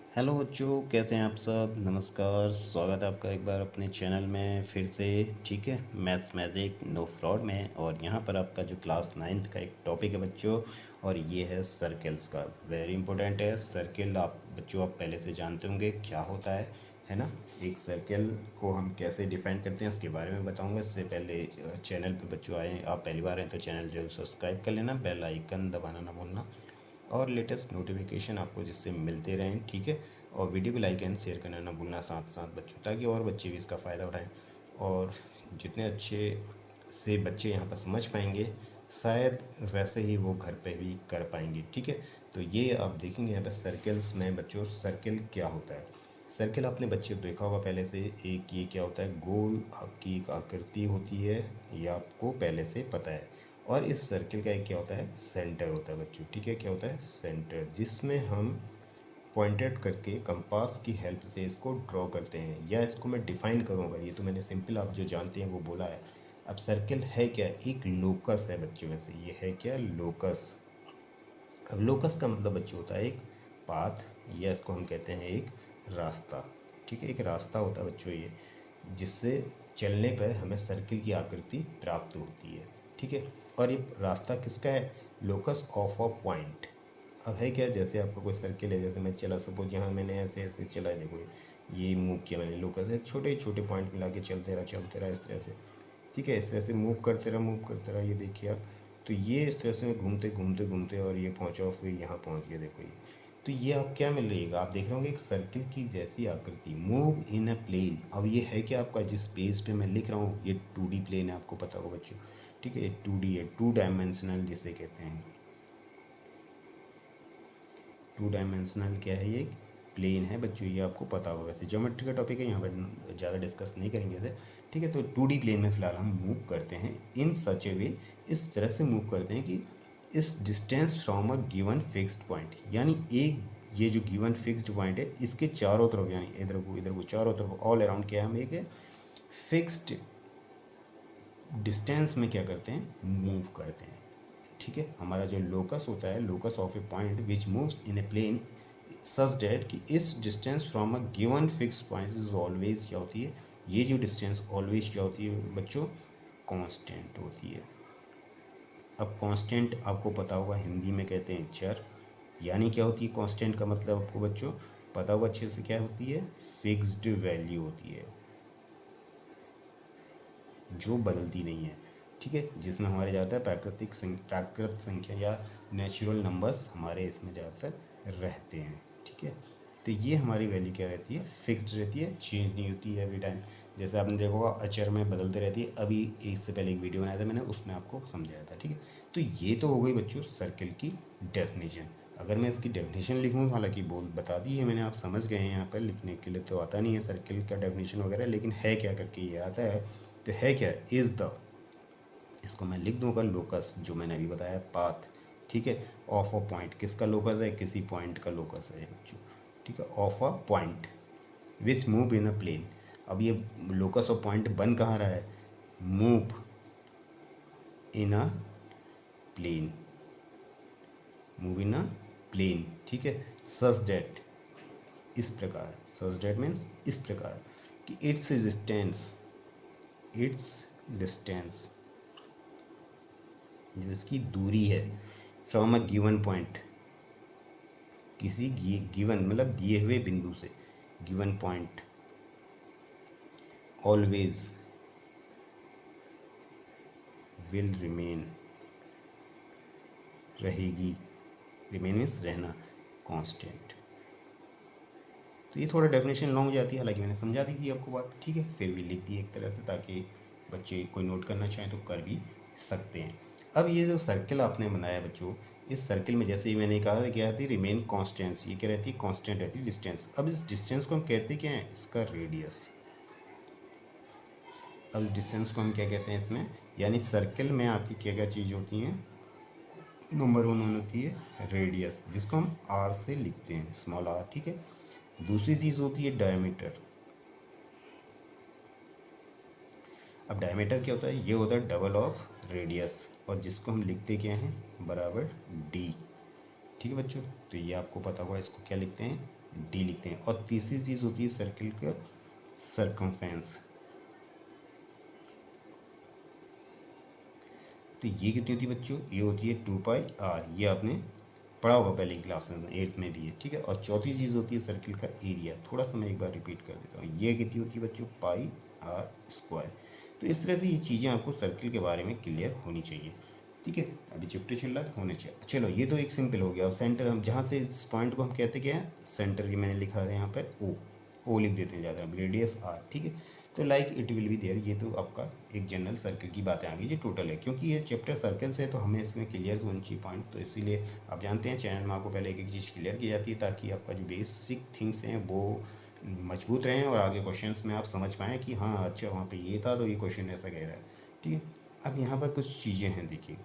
Hello बच्चों, कैसे हैं आप सब। नमस्कार, स्वागत है आपका एक बार अपने चैनल में फिर से। ठीक है, मैथ्स मैजिक नो फ्रॉड में। और यहाँ पर आपका जो क्लास 9th का एक टॉपिक है बच्चों, और ये है सर्कल्स का। वेरी इंपॉर्टेंट है सर्किल। आप बच्चों आप पहले से जानते होंगे क्या होता है ना। एक सर्कल को हम कैसे डिफाइन करते हैं इसके बारे में बताऊंगा। इससे पहले चैनल पे बच्चों आए, आप पहली बार हैं तो चैनल जरूर सब्सक्राइब कर लेना, बेल आइकन दबाना ना भूलना, और लेटेस्ट नोटिफिकेशन आपको जिससे मिलते रहें। ठीक है, और वीडियो को लाइक एंड शेयर करना ना भूलना साथ साथ बच्चों, ताकि और बच्चे भी इसका फ़ायदा उठाएं। और जितने अच्छे से बच्चे यहाँ पर समझ पाएंगे, शायद वैसे ही वो घर पे भी कर पाएंगे। ठीक है, तो ये आप देखेंगे यहाँ पर सर्कल्स में बच्चों, सर्कल क्या होता है। सर्कल आपने बच्चे को देखा होगा पहले से। एक ये क्या होता है, गोल आपकी एक आकृति होती है, ये आपको पहले से पता है। और इस सर्किल का एक क्या होता है, सेंटर होता है बच्चों। ठीक है, क्या होता है, सेंटर, जिसमें हम पॉइंटेड करके कंपास की हेल्प से इसको ड्रॉ करते हैं, या इसको मैं डिफाइन करूँगा। ये तो मैंने सिंपल आप जो जानते हैं वो बोला है। अब सर्किल है क्या, एक लोकस है बच्चों में से। ये है क्या, लोकस। अब लोकस का मतलब बच्चों होता है एक पाथ, या इसको हम कहते हैं एक रास्ता। ठीक है, एक रास्ता होता है बच्चों ये, जिससे चलने पर हमें सर्किल की आकृति प्राप्त होती है। ठीक है, और ये रास्ता किसका है, लोकस ऑफ अ पॉइंट। अब है क्या, जैसे आपका कोई सर्किल है, जैसे मैं चला, सपोज यहाँ मैंने ऐसे ऐसे चला है, देखो ये मूव किया मैंने, लोकस है, छोटे छोटे पॉइंट मिला के चलते रहा इस तरह से। ठीक है, इस तरह से मूव करते रहा, ये देखिए आप। तो ये इस तरह से घूमते घूमते घूमते और ये पहुंचा, फिर यहाँ पहुंच गया, देखो ये। तो ये आप क्या मिल रही है, आप देख रहे होंगे एक सर्किल की जैसी आकृति, मूव इन अ प्लेन। अब ये है क्या, आपका जिस पेज पे मैं लिख रहा हूँ ये 2D प्लेन है, आपको पता होगा बच्चों। ठीक है, ये 2D है, 2 डायमेंशनल जिसे कहते हैं। 2 डायमेंशनल क्या है, ये प्लेन है बच्चों, ये आपको पता होगा। वैसे ज्योमेट्री का टॉपिक है, यहाँ पर ज़्यादा डिस्कस नहीं करेंगे इसे। ठीक है, तो 2D प्लेन में फ़िलहाल हम मूव करते हैं इन सच ए वे, इस तरह से मूव करते हैं कि इस distance from a given fixed point, यानी एक ये जो गिवन फिक्स्ड पॉइंट है इसके चारों तरफ, यानी इधर को चारों तरफ, ऑल अराउंड क्या है, हम एक फिक्स्ड डिस्टेंस में क्या करते हैं, मूव करते हैं। ठीक है, हमारा जो लोकस होता है, locus of a point which moves in a plane such that कि इस distance from a given fix point is always क्या होती है, ये जो डिस्टेंस ऑलवेज क्या होती है बच्चों, कांस्टेंट होती है। अब कांस्टेंट आपको पता होगा हिंदी में कहते हैं चर। यानी क्या होती है कांस्टेंट का मतलब आपको बच्चों पता होगा अच्छे से, क्या होती है, फिक्स्ड वैल्यू होती है, जो बदलती नहीं है। ठीक है, जिसमें हमारे ज़्यादातर प्राकृत संख्या या नेचुरल नंबर्स हमारे इसमें ज़्यादातर रहते हैं। ठीक है, तो ये हमारी वैल्यू क्या रहती है, फिक्स्ड रहती है, चेंज नहीं होती है एवरी टाइम। जैसे आपने देखा होगा अचर में बदलते रहती है। अभी इससे पहले एक वीडियो बनाया था मैंने, उसमें आपको समझाया था। ठीक है, तो ये तो हो गई बच्चों सर्किल की डेफिनेशन। अगर मैं इसकी डेफिनेशन लिखूँ, हालांकि बोल बता दी है मैंने, आप समझ गए हैं, यहाँ पर लिखने के लिए तो आता नहीं है सर्किल का डेफिनेशन वगैरह, लेकिन है क्या करके ये आता है। तो है क्या, इज़ द, इसको मैं लिख दूंगा लोकस, जो मैंने अभी बताया पाथ। ठीक है, ऑफ अ पॉइंट, किसका लोकस है, किसी पॉइंट का लोकस है बच्चों। ठीक है, of a point which move in a plane. अब ये लोकस ऑफ पॉइंट बन कहाँ रहा है, move in a plane, move in a plane. ठीक है, सच डेट, इस प्रकार, सच डेट मीन्स इस प्रकार कि इट्स डिस्टेंस, इट्स डिस्टेंस जो इसकी दूरी है, फ्रॉम अ गिवन पॉइंट, किसी गिवन मतलब दिए हुए बिंदु से, given point, always will remain, रहेगी, रिमेन मीन्स रहना, कांस्टेंट। तो ये थोड़ा डेफिनेशन लॉन्ग हो जाती है, हालांकि मैंने समझा दी थी आपको बात। ठीक है, फिर भी लिख दी एक तरह से, ताकि बच्चे कोई नोट करना चाहें तो कर भी सकते हैं। अब ये जो सर्किल आपने बनाया बच्चों, इस सर्किल में जैसे ही मैंने कहा था क्या रहती है, रिमेन कांस्टेंट, ये क्या रहती है, कांस्टेंट रहती है डिस्टेंस। अब इस डिस्टेंस को हम कहते क्या है, इसका रेडियस। अब इस डिस्टेंस को हम क्या कहते हैं इसमें, यानी सर्किल में आपकी क्या क्या चीज़ होती हैं, नंबर 1 होती है रेडियस, जिसको हम आर से लिखते हैं, स्मॉल आर। ठीक है, दूसरी चीज़ होती है डायमीटर। अब डायमीटर क्या होता है, ये होता है डबल ऑफ रेडियस, और जिसको हम लिखते क्या हैं, बराबर डी। ठीक है बच्चों, तो ये आपको पता होगा, इसको क्या लिखते हैं, डी लिखते हैं। और तीसरी चीज़ होती है सर्किल का सर्कमफेरेंस। तो ये कितनी होती है बच्चों, ये होती है 2πr। ये आपने पढ़ा होगा पहले क्लास में, 8th में भी है, ठीक है। और चौथी चीज़ होती है सर्किल का एरिया। थोड़ा सा मैं एक बार रिपीट कर देता हूँ, ये कितनी होती है बच्चों, πr²। तो इस तरह से ये चीज़ें आपको सर्किल के बारे में क्लियर होनी चाहिए, ठीक है। अभी चैप्टर चल रहा है, होने चाहिए। चलो ये तो एक सिंपल हो गया। अब सेंटर, हम जहाँ से इस पॉइंट को हम कहते क्या है, सेंटर की मैंने लिखा है यहाँ पर ओ लिख देते हैं ज़्यादा, रेडियस आर, ठीक है। तो like it will be there, ये तो आपका एक जनरल सर्कल की बातें आ गई, ये टोटल है। क्योंकि ये चैप्टर सर्कल से है तो हमें इसमें क्लियर होनी चाहिए पॉइंट। तो इसीलिए आप जानते हैं चैनल में आपको पहले एक एक चीज़ क्लियर की जाती है, ताकि आपका जो बेसिक थिंग्स हैं वो मजबूत रहें और आगे क्वेश्चंस में आप समझ पाएँ कि हाँ अच्छा वहाँ पे ये था तो ये क्वेश्चन ऐसा कह रहा है, ठीक है। अब यहाँ पर कुछ चीज़ें हैं, देखिए।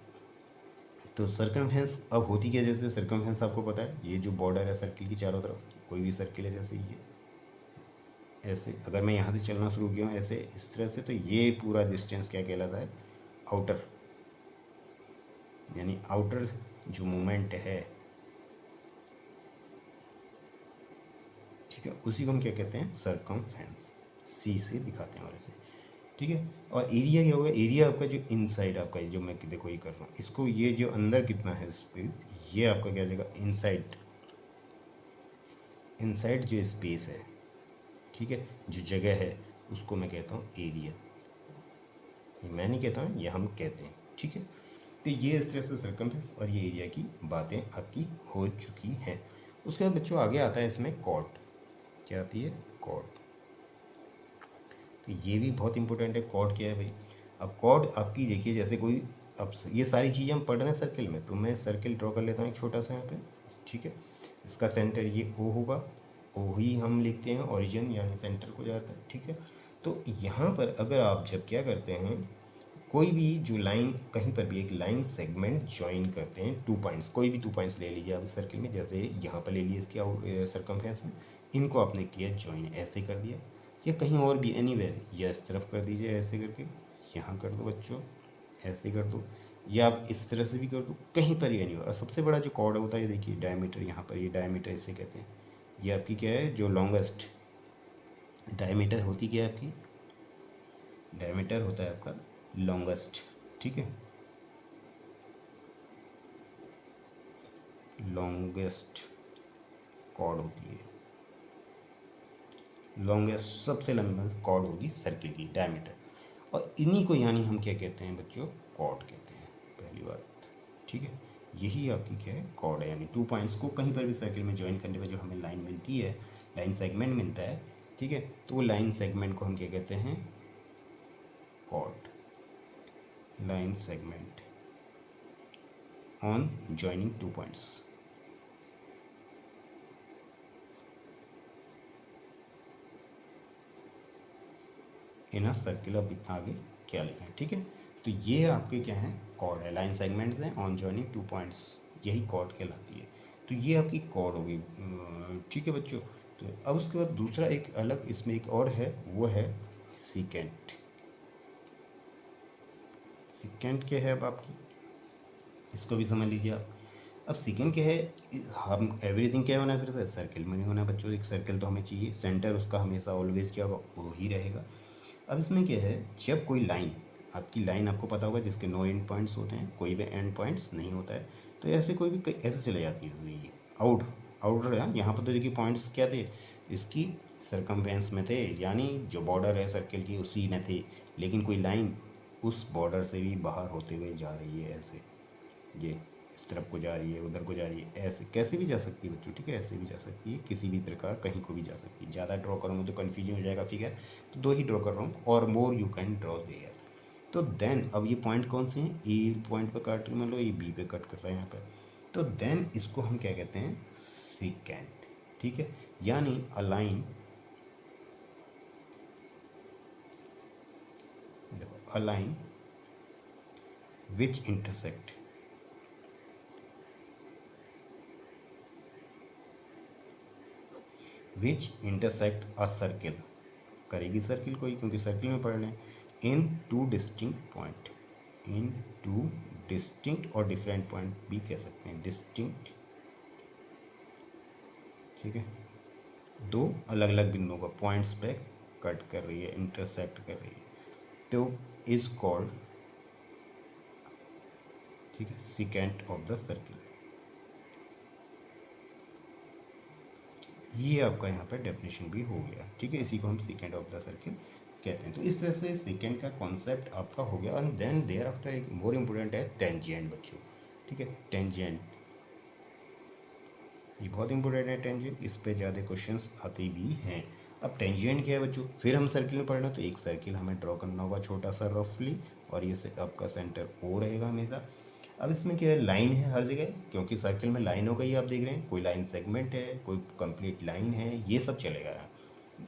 तो सर्कमफेरेंस अब होती क्या, जैसे सर्कमफेरेंस आपको पता है, ये जो बॉर्डर है सर्किल की चारों तरफ, कोई भी सर्किल है जैसे ये ऐसे, अगर मैं यहाँ से चलना शुरू किया हूँ ऐसे इस तरह से, तो ये पूरा डिस्टेंस क्या कहलाता है, आउटर, यानी आउटर जो मूवमेंट है, ठीक है, उसी को हम क्या कहते हैं, सर्कमफेरेंस। सी से दिखाते हैं और ऐसे, ठीक है। और एरिया क्या होगा, एरिया आपका जो इनसाइड आपका जो मैं देखो ये कर रहा हूँ इसको, ये जो अंदर कितना है स्पेस, ये आपका क्या जाएगा, इनसाइड, इनसाइड जो स्पेस है, ठीक है, जो जगह है उसको मैं कहता हूँ एरिया। मैं नहीं कहता हूँ, ये हम कहते हैं, ठीक है। तो ये इस तरह से सर्कमफेरेंस और ये एरिया की बातें आपकी हो चुकी हैं। उसके बाद बच्चों आगे आता है इसमें कॉर्ड, क्या आती है, कॉर्ड। तो ये भी बहुत इंपॉर्टेंट है, कॉर्ड क्या है भाई। अब कॉर्ड आपकी देखिए, जैसे कोई, अब ये सारी चीज़ें हम पढ़ रहे हैं सर्किल में, तो मैं सर्किल ड्रॉ कर लेता हूँ एक छोटा सा यहाँ पे, ठीक है। इसका सेंटर ये ओ होगा, ओ ही हम लिखते हैं ओरिजिन यानी सेंटर को जाता है, ठीक है। तो यहाँ पर अगर आप जब क्या करते हैं, कोई भी जो लाइन, कहीं पर भी एक लाइन सेगमेंट ज्वाइन करते हैं, 2 पॉइंट्स, कोई भी 2 पॉइंट्स ले लीजिए आप सर्किल में, जैसे यहाँ पर ले लिए इसके सर्कमफेरेंस में, इनको आपने किया ज्वाइन, ऐसे कर दिया, या कहीं और भी एनीवेयर, या इस तरफ कर दीजिए ऐसे करके, यहाँ कर दो बच्चों, ऐसे कर दो, या आप इस तरह से भी कर दो, कहीं पर ही एनीवेयर। और सबसे बड़ा जो कॉर्ड होता है, देखिए डायमीटर, यहाँ पर ये डायमीटर इसे कहते हैं, ये आपकी क्या है, जो लॉन्गेस्ट डायमीटर होती क्या है आपकी, डायमीटर होता है आपका लॉन्गेस्ट, ठीक है, लॉन्गेस्ट कॉर्ड होती है, लॉन्गेस्ट सबसे लंबी कॉर्ड होगी सर्किल की, डायमीटर। और इन्हीं को यानी हम क्या कहते हैं बच्चों, कॉर्ड कहते हैं, पहली बात, ठीक है। यही आपकी क्या है, कॉर्ड है, यानी 2 पॉइंट्स को कहीं पर भी सर्किल में ज्वाइन करने पर जो हमें लाइन मिलती है, लाइन सेगमेंट मिलता है, ठीक है, तो वो लाइन सेगमेंट को हम क्या कहते हैं, chord, line segment on joining 2 points. In a circle, अब इतना आगे क्या लिखा है, ठीक है। तो ये आपके क्या है, कॉर्ड है, लाइन सेगमेंट्स हैं ऑन जॉइनिंग 2 पॉइंट्स, यही कॉर्ड कहलाती है। तो ये आपकी कॉर्ड होगी, ठीक है बच्चों। तो अब उसके बाद दूसरा एक अलग इसमें एक और है, वो है सीकेंट। सीकेंट क्या है अब आपकी, इसको भी समझ लीजिए आप। अब सीकेंट क्या है, हम एवरीथिंग क्या होना है, फिर से सर्किल में नहीं होना बच्चों, एक सर्किल तो हमें चाहिए, सेंटर उसका हमेशा ऑलवेज क्या होगा, वो ही रहेगा। अब इसमें क्या है, जब कोई लाइन, आपकी लाइन आपको पता होगा जिसके 9 एंड पॉइंट्स होते हैं, कोई भी एंड पॉइंट्स नहीं होता है, तो ऐसे कोई भी ऐसे चले जाती है ये आउटर है। यहाँ पर तो देखिए पॉइंट्स क्या थे, इसकी सर्कमफेरेंस में थे, यानी जो बॉर्डर है सर्किल की उसी में थे, लेकिन कोई लाइन उस बॉर्डर से भी बाहर होते हुए जा रही है, ऐसे ये इस तरफ को जा रही है, उधर को जा रही है, ऐसे कैसे भी जा सकती है बच्चों, ठीक है, ऐसे भी जा सकती है, किसी भी प्रकार कहीं को भी जा सकती है। ज़्यादा ड्रॉ करूँगा तो कन्फ्यूजन हो जाएगा फिगर, तो 2 ही ड्रॉ कर रहा हूँ, और more you can draw there. तो देन अब ये पॉइंट कौन से हैं, ए पॉइंट पर काट रही, मान लो ये बी पे कट कर रहा है यहाँ पर, तो देन इसको हम क्या कहते हैं, सीकेंट, ठीक है, यानी अलाइन, अलाइन विच इंटरसेक्ट, विच इंटरसेक्ट अ सर्किल, करेगी सर्किल को ही, क्योंकि सर्किल में पढ़ रहे हैं, इन 2 डिस्टिंक्ट पॉइंट, इन 2 डिस्टिंक्ट और डिफरेंट पॉइंट भी कह सकते हैं, डिस्टिंक्ट, ठीक है, दो अलग अलग बिंदुओं का पॉइंट्स पे कट कर रही है, इंटरसेक्ट कर रही है, तो इज कॉल्ड, ठीक है, सिकेंट ऑफ द सर्किल। ये आपका यहाँ पर डेफिनेशन भी हो गया, ठीक है। इसी को हम सिकेंट ऑफ द सर्किल कहते हैं। तो इस तरह से सेकेंड का कॉन्सेप्ट आपका हो गया। एंड देन देयर आफ्टर एक मोर इम्पोर्टेंट है टेंजेंट बच्चों, ठीक है। टेंजेंट ये बहुत इंपॉर्टेंट है, टेंजेंट, इस पे ज़्यादा क्वेश्चंस आते भी हैं। अब टेंजेंट क्या है बच्चों, फिर हम सर्किल में पढ़ना, तो एक सर्किल हमें ड्रॉ करना होगा छोटा सा रफली, और ये आपका सेंटर ओ रहेगा हमेशा। अब इसमें क्या है, लाइन है हर जगह, क्योंकि सर्किल में लाइनों का ही आप देख रहे हैं, कोई लाइन सेगमेंट है, कोई कंप्लीट लाइन है, ये सब चलेगा यहाँ,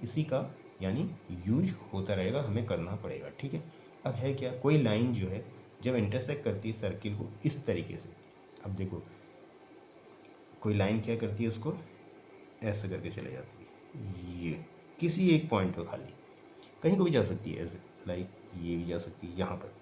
इसी का यानी यूज होता रहेगा, हमें करना पड़ेगा, ठीक है। अब है क्या, कोई लाइन जो है जब इंटरसेक्ट करती है सर्किल को इस तरीके से, अब देखो कोई लाइन क्या करती है, उसको ऐसे करके चले जाती है, ये किसी एक पॉइंट पर खाली, कहीं को भी जा सकती है ऐसे, लाइक ये भी जा सकती है यहाँ पर,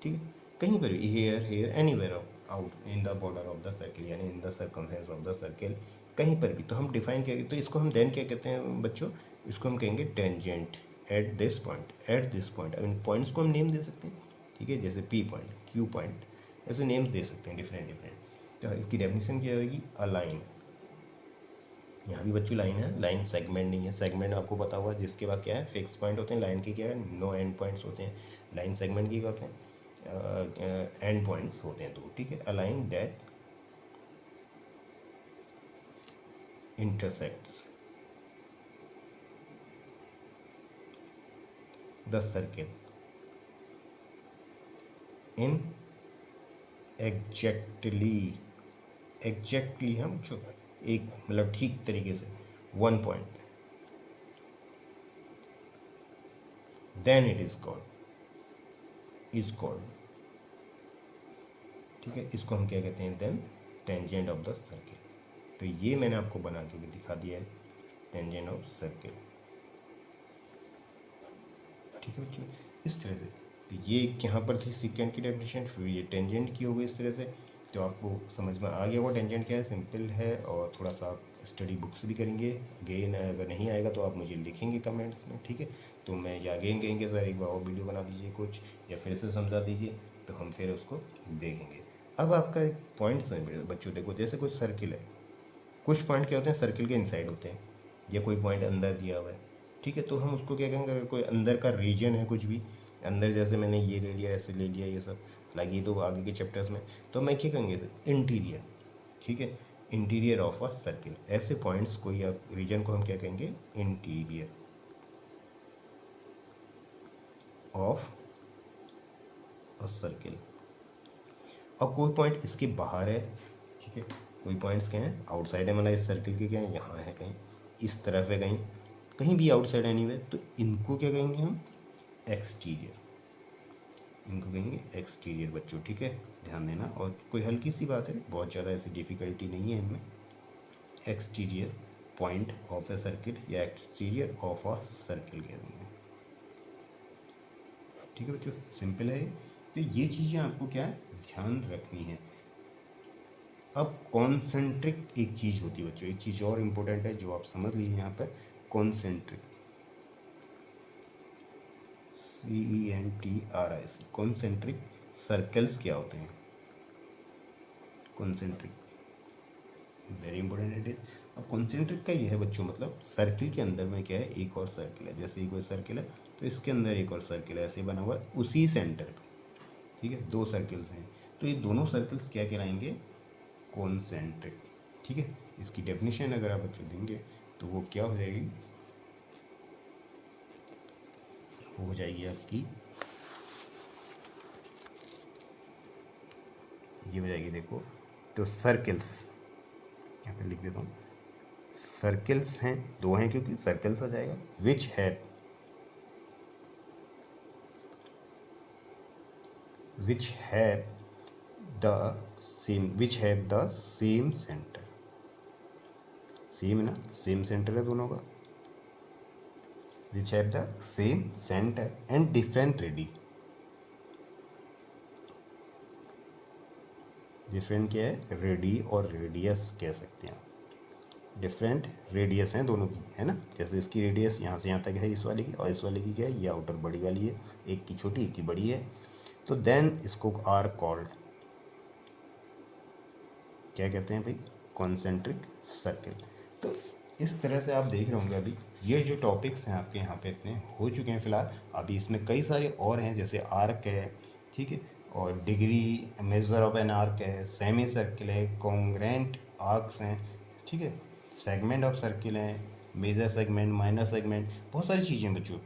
ठीक है, कहीं पर भी, here here anywhere out in the border of the circle, यानी in the circumference of the circle, कहीं पर भी। तो हम डिफाइन क्या, तो इसको हम देन क्या कहते हैं बच्चों, इसको हम कहेंगे tangent at this point, at this point. अब इन पॉइंट्स को हम नेम दे सकते हैं, ठीक है, जैसे पी पॉइंट, क्यू पॉइंट, ऐसे नेम्स दे सकते हैं डिफरेंट डिफरेंट। तो इसकी डेफिनेशन क्या होगी, अ लाइन, यहाँ भी बच्चों लाइन है, लाइन सेगमेंट नहीं है, सेगमेंट आपको पता होगा जिसके बाद क्या है, फिक्स पॉइंट होते हैं, लाइन के क्या है, नो एंड पॉइंट्स होते हैं, लाइन सेगमेंट की क्या होते हैं, एंड पॉइंट्स होते हैं, तो ठीक है। A line that intersects the circle in exactly हम जो एक मतलब ठीक तरीके से one point, then it is called, ठीक है, इसको हम क्या कहते हैं, then tangent of the circle. तो ये मैंने आपको बना के भी दिखा दिया है, टेंजेंट ऑफ सर्किल, ठीक है बच्चों, इस तरह से। तो ये यहाँ पर थी सिकेंट की डेफिनेशन, फिर ये टेंजेंट की हो गई इस तरह से। तो आपको समझ में आ गया वो टेंजेंट क्या है, सिंपल है, और थोड़ा सा आप स्टडी बुक्स भी करेंगे। अगेन अगर नहीं आएगा तो आप मुझे लिखेंगे कमेंट्स में, ठीक है। तो मैं या अगेन कहेंगे सर एक बार और वीडियो बना दीजिए कुछ, या फिर से समझा दीजिए, तो हम फिर उसको देखेंगे। अब आपका एक पॉइंट समझ बच्चों, देखो जैसे कोई सर्किल है, कुछ पॉइंट क्या होते हैं सर्किल के इनसाइड होते हैं, या कोई पॉइंट अंदर दिया हुआ है, ठीक है। तो हम उसको क्या कहेंगे, अगर कोई अंदर का रीजन है, कुछ भी अंदर, जैसे मैंने ये ले लिया, ऐसे ले लिया, ये सब लगी, तो आगे के चैप्टर्स में तो मैं क्या कहेंगे, इंटीरियर, ठीक है, इंटीरियर ऑफ अ सर्किल, ऐसे पॉइंट्स को या रीजन को हम क्या कहेंगे, इंटीरियर ऑफ अ सर्किल। अब कोई पॉइंट इसके बाहर है, ठीक है, कोई पॉइंट्स क्या हैं, आउटसाइड है, मतलब इस सर्किल के क्या है, यहाँ है कहीं, इस तरफ है कहीं, कहीं भी आउटसाइड एनीवे, तो इनको क्या कहेंगे हम, एक्सटीरियर, इनको कहेंगे एक्सटीरियर बच्चों, ठीक है, ध्यान देना। और कोई हल्की सी बात है, बहुत ज़्यादा ऐसी डिफ़िकल्टी नहीं है इनमें, exterior point of a circle या एक्सटीरियर ऑफ अ सर्किल कह देंगे, ठीक है बच्चों, सिंपल है। तो ये चीज़ें आपको क्या है, ध्यान रखनी है। अब कॉन्सेंट्रिक एक चीज़ होती है बच्चों, एक चीज़ और इम्पोर्टेंट है जो आप समझ लीजिए यहाँ पर, कॉन्सेंट्रिक, CENTRIC, कॉन्सेंट्रिक सर्कल्स क्या होते हैं, concentric, very important it is. अब कॉन्सेंट्रिक का ये है बच्चों, मतलब सर्किल के अंदर में क्या है, एक और सर्किल है, जैसे ये कोई सर्किल है तो इसके अंदर एक और सर्किल है, ऐसे बना हुआ है उसी सेंटर पे, ठीक है, दो सर्किल्स हैं, तो ये दोनों सर्किल्स क्या कहलाएंगे, कॉन्सेंट्रिक, ठीक है। इसकी डेफिनेशन अगर आप बच्चों देंगे तो वो क्या हो जाएगी, वो हो जाएगी आपकी, ये हो जाएगी, देखो, तो सर्किल्स यहाँ पे लिख देता हूँ, सर्किल्स हैं, दो हैं क्योंकि सर्कल्स आ जाएगा, which have the same centre, same है ना, सेम सेंटर है दोनों का, which have the same centre and different different क्या है, रेडी और रेडियस कह सकते हैं, डिफरेंट रेडियस हैं दोनों की, है ना। जैसे इसकी रेडियस यहाँ से यहाँ तक है इस वाले की, और इस वाले की क्या है, ये आउटर बड़ी वाली है, एक की छोटी एक की बड़ी है। तो देन इसको आर कॉल्ड, क्या कहते हैं भाई, कॉन्सेंट्रिक सर्किल। तो इस तरह से आप देख रहे होंगे अभी ये जो टॉपिक्स हैं आपके यहाँ पे इतने हो चुके हैं फ़िलहाल। अभी इसमें कई सारे और हैं, जैसे आर्क है, ठीक है, और degree measure of an arc है, सेमी सर्किल है, कॉन्ग्रेंट आर्क्स हैं, ठीक है, सेगमेंट ऑफ सर्किल हैं, मेजर सेगमेंट, माइनर सेगमेंट, बहुत सारी चीज़ें बच्चों,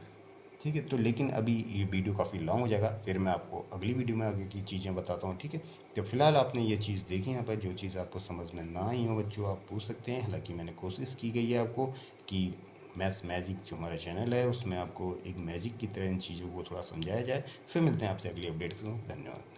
ठीक है। तो लेकिन अभी ये वीडियो काफ़ी लॉन्ग हो जाएगा, फिर मैं आपको अगली वीडियो में आगे की चीज़ें बताता हूँ, ठीक है। तो फिलहाल आपने ये चीज़ देखी यहाँ पर, जो चीज़ आपको समझ में ना आई हो बच्चों आप पूछ सकते हैं। हालांकि मैंने कोशिश की गई है आपको कि मैथ्स मैजिक जो हमारा चैनल है उसमें आपको एक मैजिक की तरह इन चीज़ों को थोड़ा समझाया जाए। फिर मिलते हैं आपसे अगली अपडेट से, धन्यवाद।